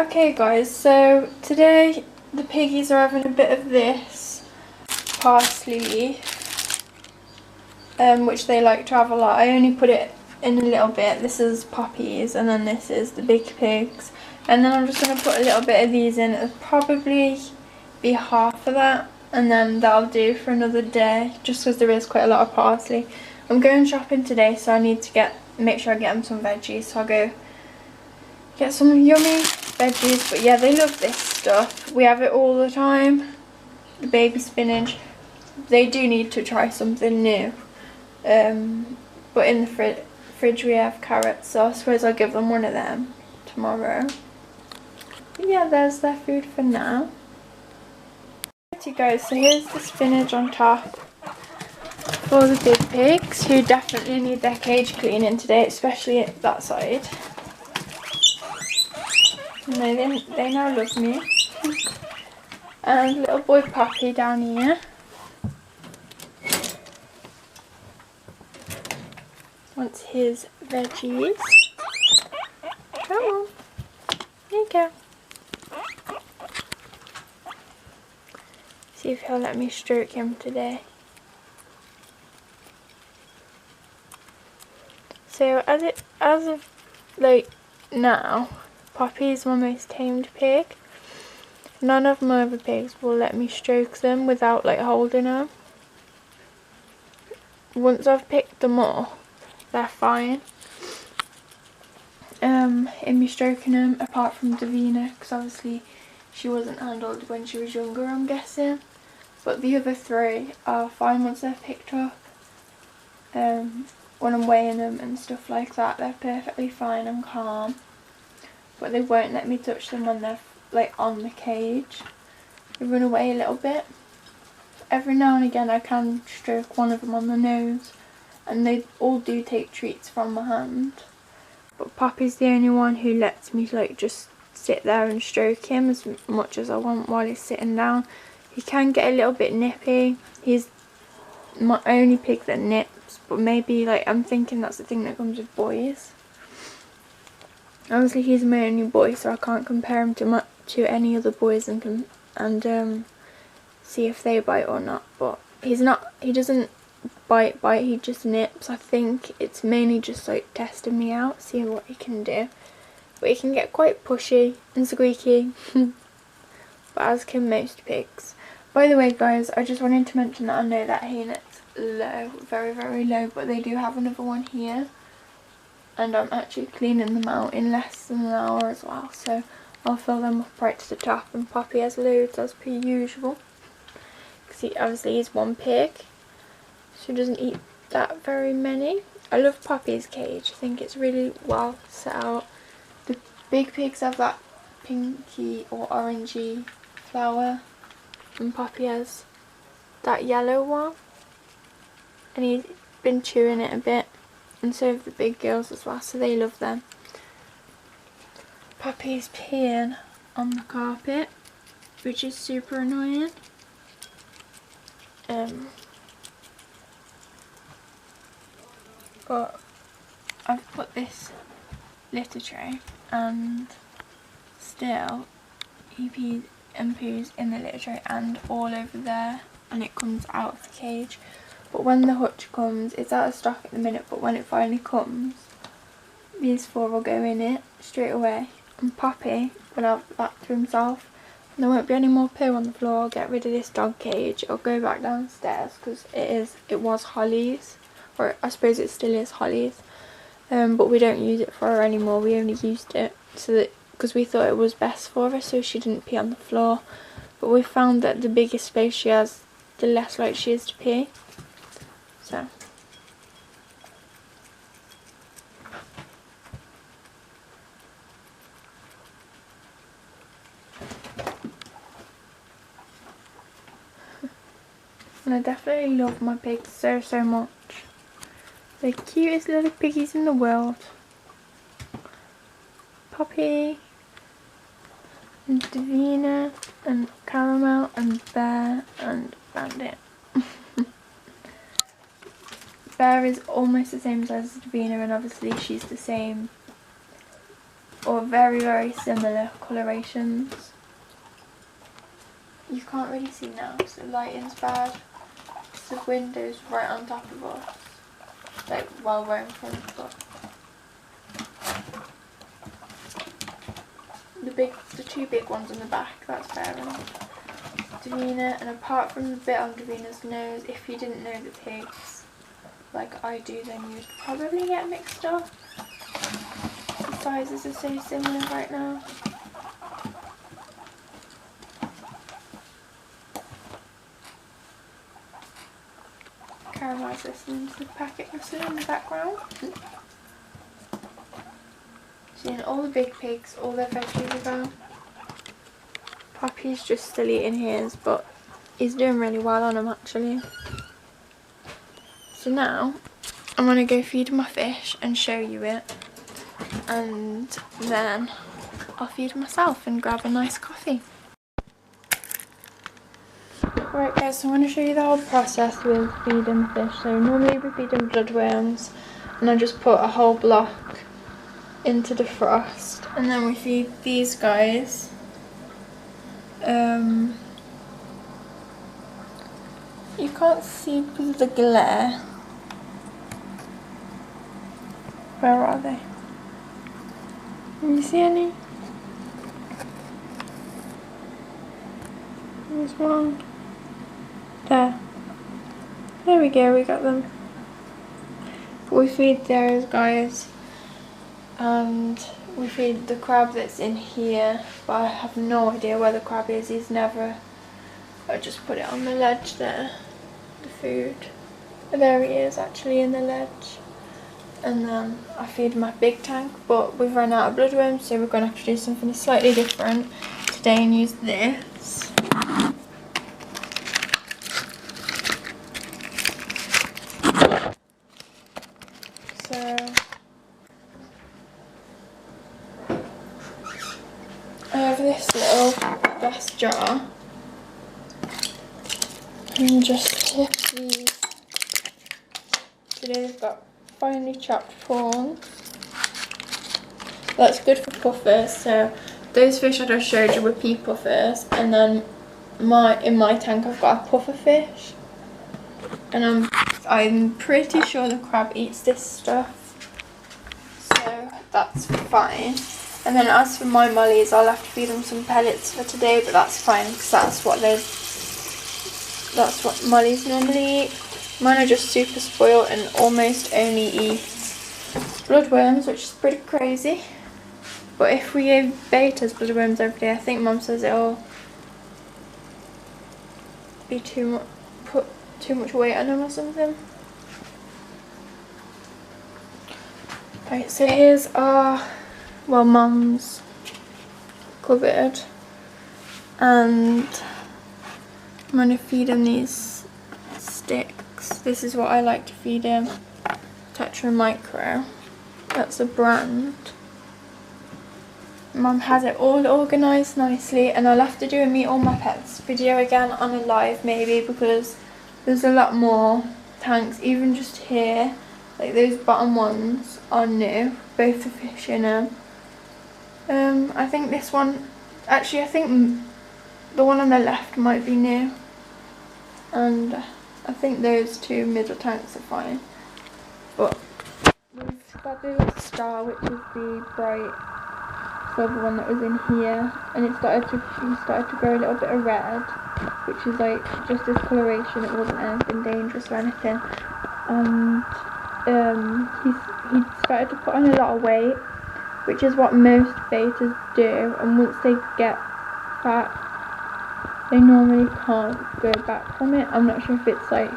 Okay guys, so today the piggies are having a bit of this parsley leaf, which they like to have a lot. I only put it in a little bit. This is Poppy's and then this is the big pigs. And then I'm just going to put a little bit of these in. It'll probably be half of that, and then that'll do for another day, just because there is quite a lot of parsley. I'm going shopping today, so I need to make sure I get them some veggies, so I'll go get some yummy veggies. But yeah, they love this stuff. We have it all the time. The baby spinach. They do need to try something new. But in the fridge we have carrots, so I suppose I'll give them one of them tomorrow. But yeah, there's their food for now. Alrighty guys, so here's the spinach on top for the big pigs, who definitely need their cage cleaning today, especially that side. And they now love me. And little boy Poppy down here. Wants his veggies. Come on. There you go. See if he'll let me stroke him today. So as of like now, Poppy is my most tamed pig. None of my other pigs will let me stroke them without like holding them. Once I've picked them up, they're fine. In me stroking them, apart from Davina, because obviously she wasn't handled when she was younger, I'm guessing. But the other three are fine once they're picked up. When I'm weighing them and stuff like that, they're perfectly fine and calm. But they won't let me touch them when they're like on the cage. They run away a little bit. Every now and again I can stroke one of them on the nose, and they all do take treats from my hand. But Poppy's the only one who lets me like just sit there and stroke him as much as I want while he's sitting down. He can get a little bit nippy. He's my only pig that nips, but maybe like I'm thinking that's the thing that comes with boys. Obviously he's my only boy, so I can't compare him to any other boys and see if they bite or not. But he doesn't bite, he just nips. I think it's mainly just like testing me out, seeing what he can do. But he can get quite pushy and squeaky, but as can most pigs. By the way guys, I just wanted to mention that I know that hay-net's low, very very low, but they do have another one here, and I'm actually cleaning them out in less than an hour as well, so I'll fill them up right to the top. And Poppy has loads as per usual, because obviously he's one pig, so he doesn't eat that very many. I love Poppy's cage. I think it's really well set out. The big pigs have that pinky or orangey flower, and Poppy has that yellow one, and he's been chewing it a bit, and so have the big girls as well, so they love them. Poppy's peeing on the carpet, which is super annoying. But I've put this litter tray, and still he pees and poos in the litter tray and all over there, and it comes out of the cage. But when the hutch comes, it's out of stock at the minute, but when it finally comes, these four will go in it straight away, and Poppy will have that to himself. And there won't be any more poo on the floor. I'll get rid of this dog cage. I'll go back downstairs, because it was Holly's, or I suppose it still is Holly's, but we don't use it for her anymore. We only used it so that because we thought it was best for her, so she didn't pee on the floor. But we found that the bigger space she has, the less likely she is to pee. So and I definitely love my pigs so much. They're the cutest little piggies in the world. Poppy and Davina and Caramel and Bear and Bandit. Bear is almost the same size as Davina, and obviously she's the same or very, very similar colorations. You can't really see now, so lighting's bad. The window's right on top of us, like while we're in front, but the two big ones on the back, that's fair enough. Davina, and apart from the bit on Davina's nose, if you didn't know the pigs like I do, then you'd probably get mixed up. The sizes are so similar right now. Caramel's listening to the packet rustling in the background. Seeing all the big pigs, all their veggies are gone. Poppy's just still eating his, but he's doing really well on them actually. So now I'm going to go feed my fish and show you it, and then I'll feed myself and grab a nice coffee. Right guys, so I'm going to show you the whole process with feeding fish. So normally we feed them bloodworms, and I just put a whole block into the frost, and then we feed these guys. You can't see because of the glare. Where are they? Can you see any? There's one. There. There we go, we got them. We feed those guys, and we feed the crab that's in here, but I have no idea where the crab is. He's never... I just put it on the ledge there, the food. But there he is, actually in the ledge. And then I feed my big tank, but we've run out of bloodworms, so we're going to have to do something slightly different today and use this. So I have this little glass jar, and just tip these. Today we've got finely chopped prawns. That's good for puffers. So those fish that I showed you were pea puffers, and then in my tank I've got a puffer fish, and I'm pretty sure the crab eats this stuff, so that's fine. And then as for my mollies, I'll have to feed them some pellets for today, but that's fine because that's what mollies normally eat. Mine are just super spoiled and almost only eat bloodworms, which is pretty crazy. But if we gave betas bloodworms every day, I think Mum says it'll be put too much weight on them or something. Right, so here's our, well, Mum's cupboard, and I'm going to feed him these sticks. This is what I like to feed him, Tetra Micro. That's a brand. Mum has it all organised nicely, and I'll have to do a meet all my pets video again on a live maybe, because there's a lot more tanks, even just here. Like those bottom ones are new, both the fish in them. I think this one, actually I think the one on the left might be new, and I think those two middle tanks are fine. But we've got the little star, which is the bright silver one that was in here, and she started to grow a little bit of red, which is like just this coloration. It wasn't anything dangerous or anything. And he started to put on a lot of weight, which is what most betas do, and once they get fat they normally can't go back from it. I'm not sure if it's like,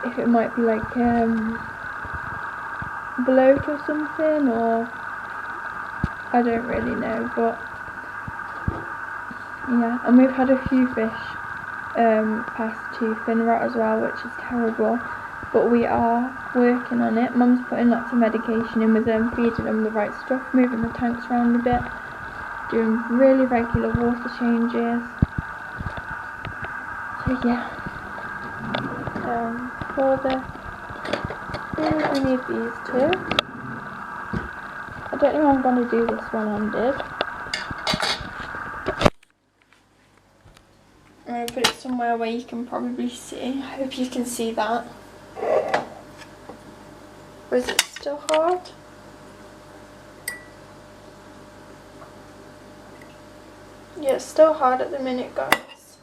if it might be like bloat or something, or I don't really know, but yeah. And we've had a few fish pass to fin rot as well, which is terrible, but we are working on it. Mum's putting lots of medication in with them, feeding them the right stuff, moving the tanks around a bit, doing really regular water changes. So yeah, for the food we need these two. I don't know how I'm going to do this one-handed. I'm going to put it somewhere where you can probably see. I hope you can see that. Or is it still hard? Yeah, it's still hard at the minute, guys.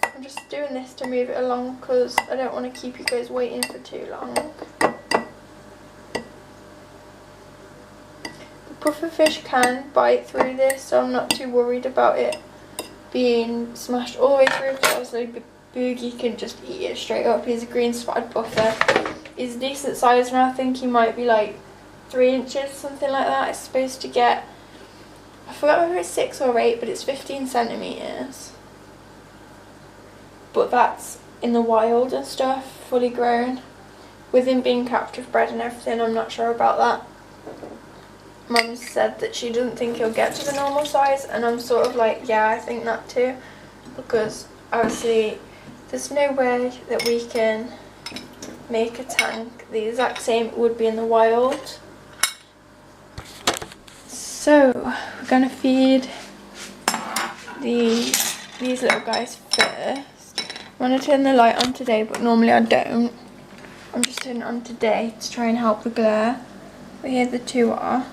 I'm just doing this to move it along because I don't want to keep you guys waiting for too long. The pufferfish can bite through this, so I'm not too worried about it being smashed all the way through, because obviously Boogie can just eat it straight up. He's a green spotted puffer. He's a decent size, and I think he might be like 3 inches, something like that. It's supposed to get, I forgot whether it's 6 or 8, but it's 15 centimetres. But that's in the wild and stuff, fully grown. With him being captive bred and everything, I'm not sure about that. Mum said that she doesn't think he'll get to the normal size, and I'm sort of like, yeah, I think that too, because obviously there's no way that we can make a tank the exact same it would be in the wild. So we're gonna feed these little guys first. I'm gonna turn the light on today, but normally I don't. I'm just turning it on today to try and help the glare. But here the two are.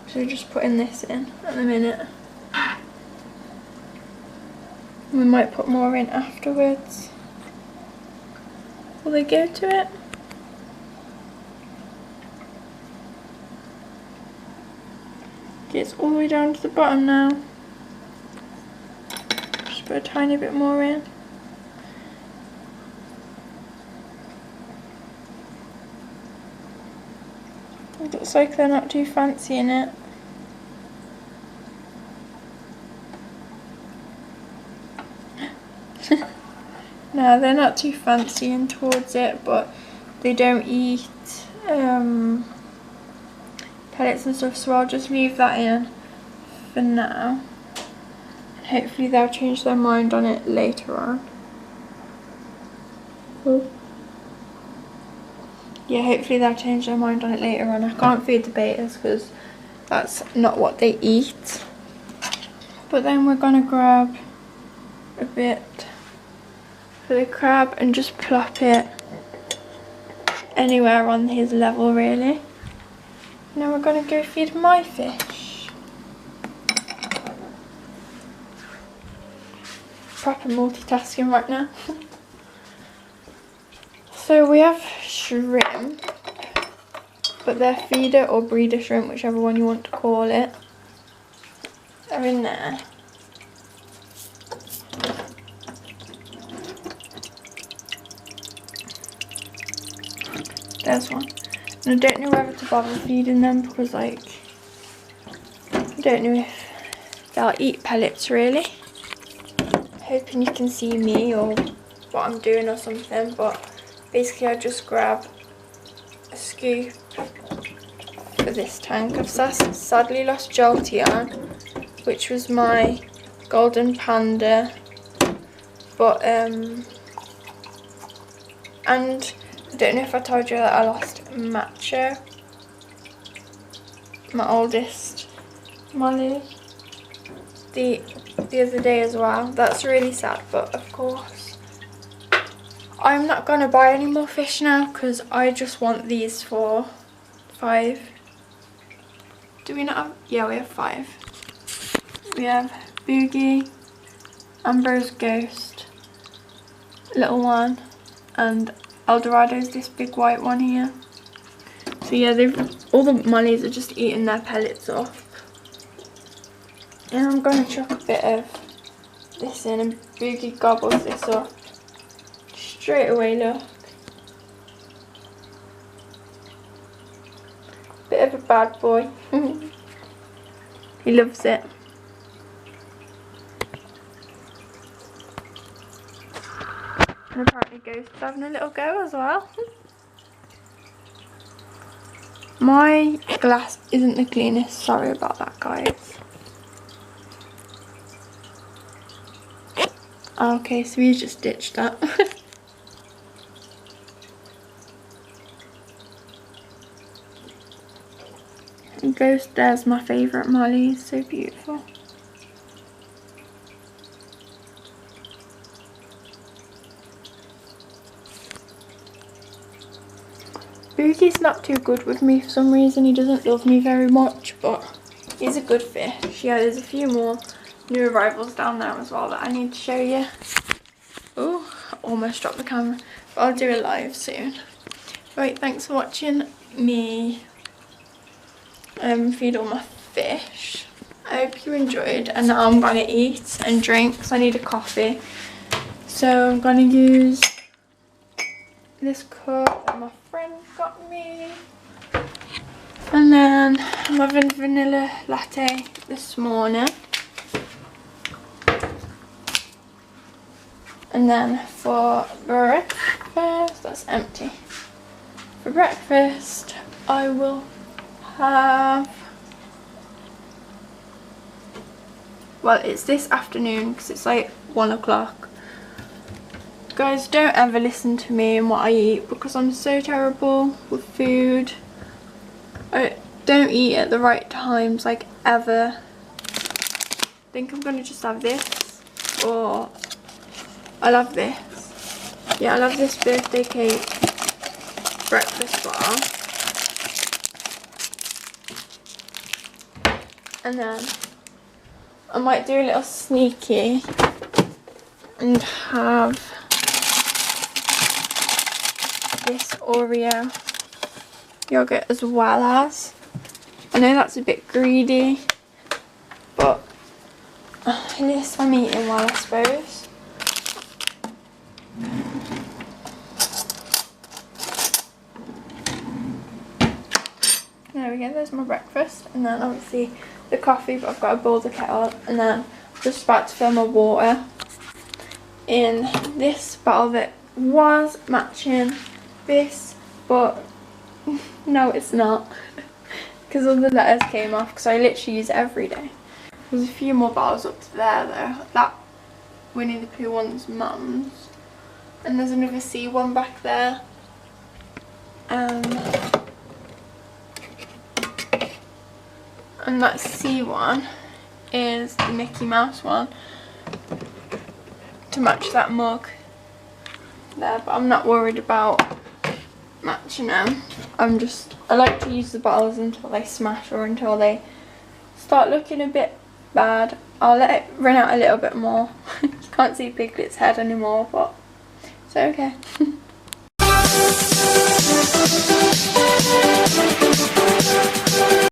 So just putting this in at the minute. We might put more in afterwards. Will they go to it? It's all the way down to the bottom now. Just put a tiny bit more in. It looks like they're not too fancy in it. No, they're not too fancy in towards it, but they don't eat pellets and stuff, so I'll just leave that in for now. And hopefully they'll change their mind on it later on. Yeah, hopefully they'll change their mind on it later on. I can't feed the betas because that's not what they eat. But then we're going to grab a bit for the crab and just plop it anywhere on his level, really. Now we're going to go feed my fish. Proper multitasking right now. So we have shrimp, but they're feeder or breeder shrimp, whichever one you want to call it, are in there. There's one. And I don't know whether to bother feeding them because, like, I don't know if they'll eat pellets really. Hoping you can see me or what I'm doing or something, but basically I just grab a scoop for this tank. I've sadly lost Jolteon, which was my golden panda, but and I don't know if I told you that I lost Macho, my oldest Molly, the other day as well. That's really sad, but of course I'm not going to buy any more fish now because I just want these for 5. Do we not have? Yeah, we have 5. We have Boogie, Ambrose Ghost, little one, and Eldorado's this big white one here. So yeah, all the mollies are just eating their pellets off. And I'm going to chuck a bit of this in, and Boogie gobbles this up straight away, look. Bit of a bad boy. He loves it. And apparently Ghost's having a little go as well. My glass isn't the cleanest, sorry about that, guys. Okay, so he's just ditched that. And Ghost There's my favourite Molly, it's so beautiful. Boogie's not too good with me for some reason. He doesn't love me very much, but he's a good fish. Yeah, there's a few more new arrivals down there as well that I need to show you. Oh, I almost dropped the camera, but I'll do it live soon. Right, thanks for watching me feed all my fish. I hope you enjoyed, and now I'm gonna eat and drink because I need a coffee. So I'm gonna use this cup that my friend got me, and then I'm having vanilla latte this morning. And then for breakfast, that's empty. For breakfast, I will have, well, it's this afternoon because it's like 1 o'clock. Guys, don't ever listen to me and what I eat because I'm so terrible with food. I don't eat at the right times, like, ever. I think I'm gonna just have this, or I love this. Yeah, I love this birthday cake breakfast bar. And then I might do a little sneaky and have this Oreo yogurt as well as. I know that's a bit greedy, but at least I'm eating well, I suppose. There we go, there's my breakfast, and then obviously the coffee, but I've got to boil the kettle, and then I'm just about to fill my water in this bottle that was matching this, but no, it's not, because all the letters came off, because I literally use it every day. There's a few more bottles up to there though. That Winnie the Pooh one's mum's, and there's another C one back there. And that C one is the Mickey Mouse one to match that mug there, but I'm not worried about matching them. I like to use the bottles until they smash or until they start looking a bit bad. I'll let it run out a little bit more. You can't see Piglet's head anymore, but it's okay.